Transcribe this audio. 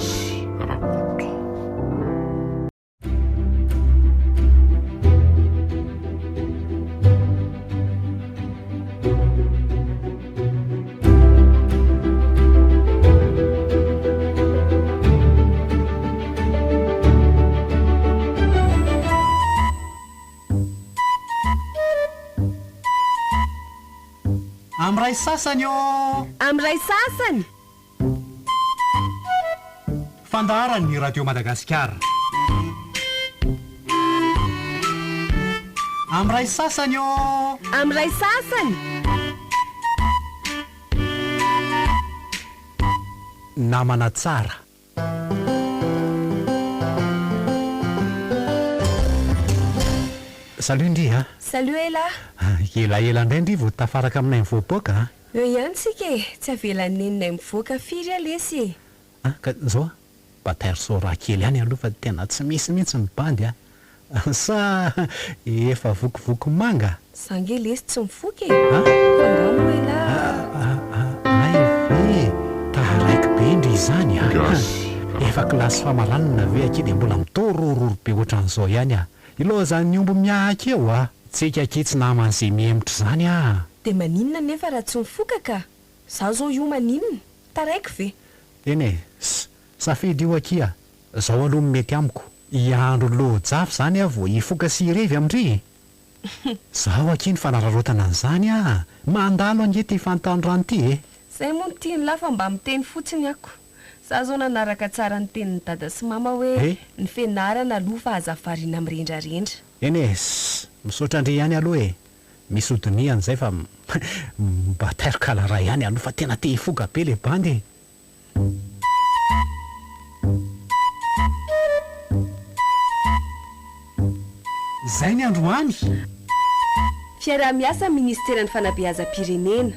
gasyrakoto. Am'ray sasany o Am'ray sasany Fandaharana ny radio Madagasikara. Am'ray sasany o Am'ray sasany namana tsara. Salut Ndry ha. Salut ela. Elaela indray Ndry vao tafaraka aminay mivoapoaka ha. Eo ihany tsika e, tsy avelan'ny neninay mivoaka firy alesy e. Ka zao bataire sora kely ihany aloha fa tena tsy misy mihitsy ny bandy ha. Sa efa vokovoko manga. Sange lesy tsy mivoaka e. Fangamo ela. Ay ve taharaiky be Ndry izany ha. Efa kilasy famaranana ve aky dia mbola mitorororo be ohatran'izao ihany ha. Ilo zany ombo miahaka eo ha. Tsika kitsy naman'izay mihemotry zany ha. De maninona nefa raha tsy mivoaka ka? Zaho zao io maninona? Taraiky ve? Eny e, safidy io aky ha. Zao aloha mety amiko. Iandro lojafy zany vao ifoka sy irevy amindry. Zaho aky ny fanararotana an'izany ha. Mandalo ange ty fantandroany ty e. Zay moa tiany lafa mba miteny fotsiny ako. Zaho zao nanaraka tsara ny tenin'ny dada sy mama hoe ny fianarana aloha fa azavariana mirendrarendra. Eny e, misaotra Ndry ihany aloha e. Misy odiniany zay fa mba tairokala ihany aloha fa tena te hifoka be le bandy. Zay ny androany. Fiaraha-miasa ministeran'ny fanabeazam-pirenena.